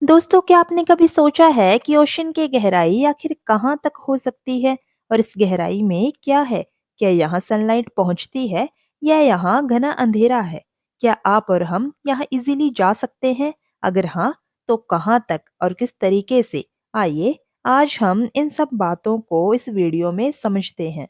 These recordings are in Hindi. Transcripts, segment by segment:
दोस्तों, क्या आपने कभी सोचा है कि ओशन की गहराई आखिर कहाँ तक हो सकती है? और इस गहराई में क्या है? क्या यहाँ सनलाइट पहुँचती है या यहाँ घना अंधेरा है? क्या आप और हम यहाँ इजीली जा सकते हैं? अगर हाँ, तो कहाँ तक और किस तरीके से? आइए, आज हम इन सब बातों को इस वीडियो में समझते हैं।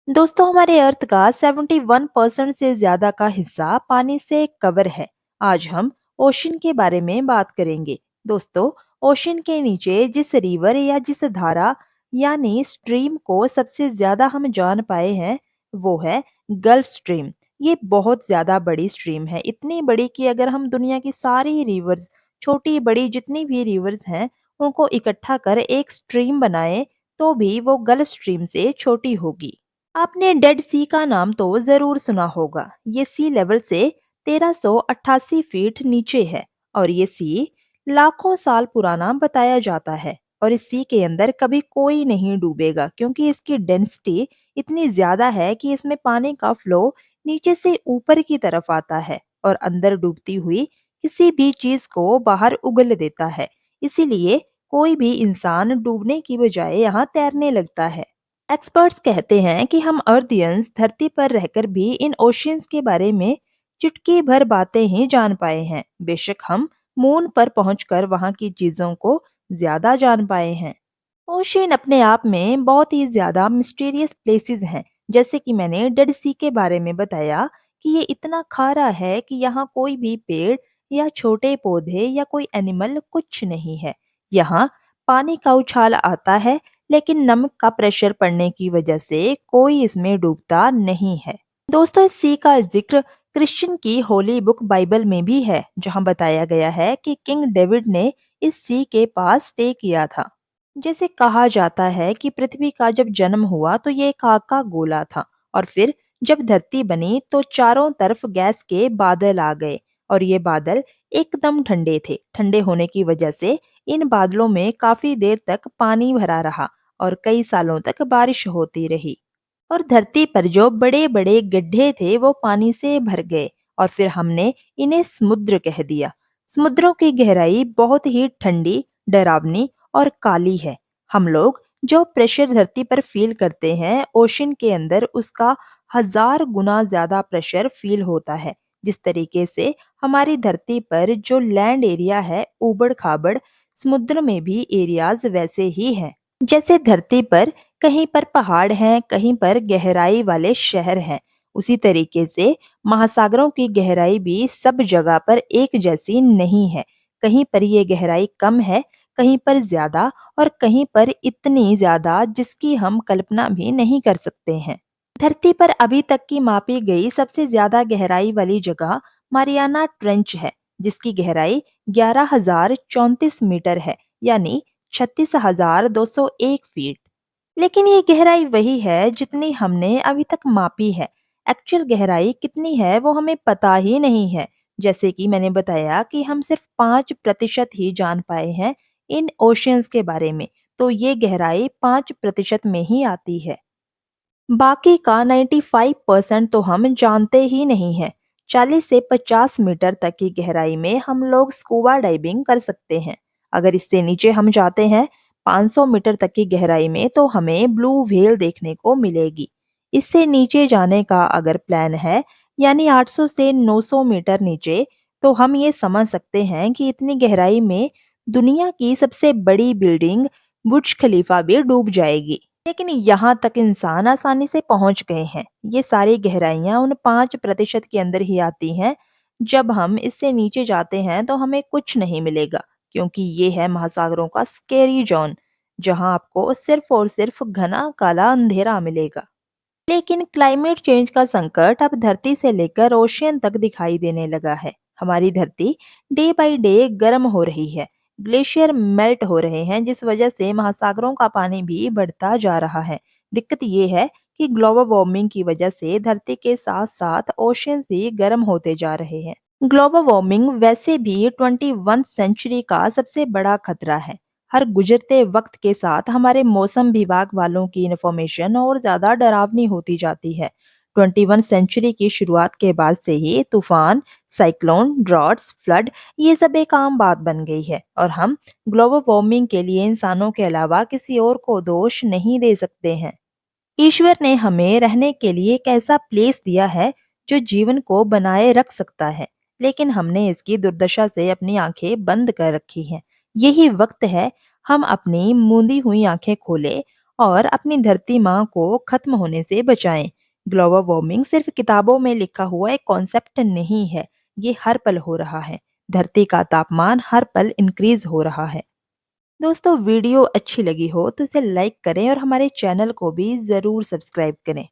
दोस्तों, हमारे अर्थ का 71% से ज्यादा का हिस्सा पानी से कवर है। आज हम ओशन के बारे में बात करेंगे। दोस्तों, ओशन के नीचे जिस रिवर या जिस धारा यानी स्ट्रीम को सबसे ज्यादा हम जान पाए हैं, वो है गल्फ स्ट्रीम। ये बहुत ज्यादा बड़ी स्ट्रीम है, इतनी बड़ी कि अगर हम दुनिया की सारी रिवर्स, छोटी बड़ी जितनी भी रिवर्स हैं, उनको इकट्ठा कर एक स्ट्रीम बनाए तो भी वो गल्फ स्ट्रीम से छोटी होगी। आपने डेड सी का नाम तो जरूर सुना होगा। ये सी लेवल से 1388 फीट नीचे है और ये सी लाखों साल पुराना बताया जाता है। और इस सी के अंदर कभी कोई नहीं डूबेगा क्योंकि इसकी डेंसिटी इतनी ज्यादा है कि इसमें पानी का फ्लो नीचे से ऊपर की तरफ आता है और अंदर डूबती हुई किसी भी चीज को बाहर उगल देता है। इसीलिए कोई भी इंसान डूबने की बजाय यहाँ तैरने लगता है। एक्सपर्ट्स कहते हैं कि हम अर्थियंस धरती पर रहकर भी इन ओशियंस के बारे में चुटकी भर बातें ही जान पाए हैं। बेशक हम मून पर पहुंचकर वहां की चीजों को ज्यादा जान पाए हैं। ओशियन अपने आप में बहुत ही ज्यादा मिस्टीरियस प्लेसेस हैं। जैसे कि मैंने डेड सी के बारे में बताया कि ये इतना खारा है कि यहाँ कोई भी पेड़ या छोटे पौधे या कोई एनिमल कुछ नहीं है। यहाँ पानी का उछाल आता है, लेकिन नमक का प्रेशर पड़ने की वजह से कोई इसमें डूबता नहीं है। दोस्तों, इस सी का जिक्र क्रिश्चियन की होली बुक बाइबल में भी है, जहां बताया गया है कि किंग डेविड ने इस सी के पास स्टे किया था। जैसे कहा जाता है कि पृथ्वी का जब जन्म हुआ तो ये एक आग का गोला था और फिर जब धरती बनी तो चारों तरफ गैस के बादल आ गए और ये बादल एकदम ठंडे थे। ठंडे होने की वजह से इन बादलों में काफी देर तक पानी भरा रहा और कई सालों तक बारिश होती रही और धरती पर जो बड़े बड़े गड्ढे थे वो पानी से भर गए और फिर हमने इन्हें समुद्र कह दिया। समुद्रों की गहराई बहुत ही ठंडी, डरावनी और काली है। हम लोग जो प्रेशर धरती पर फील करते हैं, ओशन के अंदर उसका 1000 गुना ज्यादा प्रेशर फील होता है। जिस तरीके से हमारी धरती पर जो लैंड एरिया है ऊबड़ खाबड़, समुद्र में भी एरियाज वैसे ही हैं। जैसे धरती पर कहीं पर पहाड़ हैं, कहीं पर गहराई वाले शहर हैं, उसी तरीके से महासागरों की गहराई भी सब जगह पर एक जैसी नहीं है। कहीं पर ये गहराई कम है, कहीं पर ज्यादा और कहीं पर इतनी ज्यादा जिसकी हम कल्पना भी नहीं कर सकते हैं। धरती पर अभी तक की मापी गई सबसे ज्यादा गहराई वाली जगह मारियाना ट्रेंच है, जिसकी गहराई 11,034 मीटर है, यानी 36,201 फीट। लेकिन ये गहराई वही है जितनी हमने अभी तक मापी है। एक्चुअल गहराई कितनी है वो हमें पता ही नहीं है। जैसे कि मैंने बताया कि हम सिर्फ 5% ही जान पाए हैं इन ओशियंस के बारे में, तो ये गहराई 5% में ही आती है। बाकी का 95% तो हम जानते ही नहीं है। 40 से 50 मीटर तक की गहराई में हम लोग स्कूबा डाइविंग कर सकते हैं। अगर इससे नीचे हम जाते हैं 500 मीटर तक की गहराई में, तो हमें ब्लू व्हेल देखने को मिलेगी। इससे नीचे जाने का अगर प्लान है, यानी 800 से 900 मीटर नीचे, तो हम ये समझ सकते हैं कि इतनी गहराई में दुनिया की सबसे बड़ी बिल्डिंग बुर्ज खलीफा भी डूब जाएगी। लेकिन यहाँ तक इंसान आसानी से पहुंच गए हैं। ये सारी गहराइयाँ उन 5% के अंदर ही आती हैं। जब हम इससे नीचे जाते हैं तो हमें कुछ नहीं मिलेगा, क्योंकि ये है महासागरों का स्केरी जोन, जहाँ आपको सिर्फ और सिर्फ घना काला अंधेरा मिलेगा। लेकिन क्लाइमेट चेंज का संकट अब धरती से लेकर ओशियन तक दिखाई देने लगा है। हमारी धरती डे बाय डे गर्म हो रही है। ग्लेशियर मेल्ट हो रहे हैं, जिस वजह से महासागरों का पानी भी बढ़ता जा रहा है। दिक्कत ये है कि ग्लोबल वार्मिंग की वजह से धरती के साथ साथ ओशियंस भी गर्म होते जा रहे हैं। ग्लोबल वार्मिंग वैसे भी 21वीं सेंचुरी का सबसे बड़ा खतरा है। हर गुजरते वक्त के साथ हमारे मौसम विभाग वालों की इन्फॉर्मेशन और ज्यादा डरावनी होती जाती है। 21 सेंचुरी की शुरुआत के बाद से ही तूफान, साइक्लोन, ड्रॉट्स, फ्लड ये सब एक आम बात बन गई है और हम ग्लोबल वार्मिंग के लिए इंसानों के अलावा किसी और को दोष नहीं दे सकते हैं। ईश्वर ने हमें रहने के लिए एक ऐसा प्लेस दिया है जो जीवन को बनाए रख सकता है, लेकिन हमने इसकी दुर्दशा से अपनी आंखें बंद कर रखी हैं। यही वक्त है हम अपनी मूंदी हुई आंखें खोलें और अपनी धरती माँ को खत्म होने से बचाएं। ग्लोबल वार्मिंग सिर्फ किताबों में लिखा हुआ एक कॉन्सेप्ट नहीं है, ये हर पल हो रहा है। धरती का तापमान हर पल इंक्रीज हो रहा है। दोस्तों, वीडियो अच्छी लगी हो तो इसे लाइक करें और हमारे चैनल को भी ज़रूर सब्सक्राइब करें।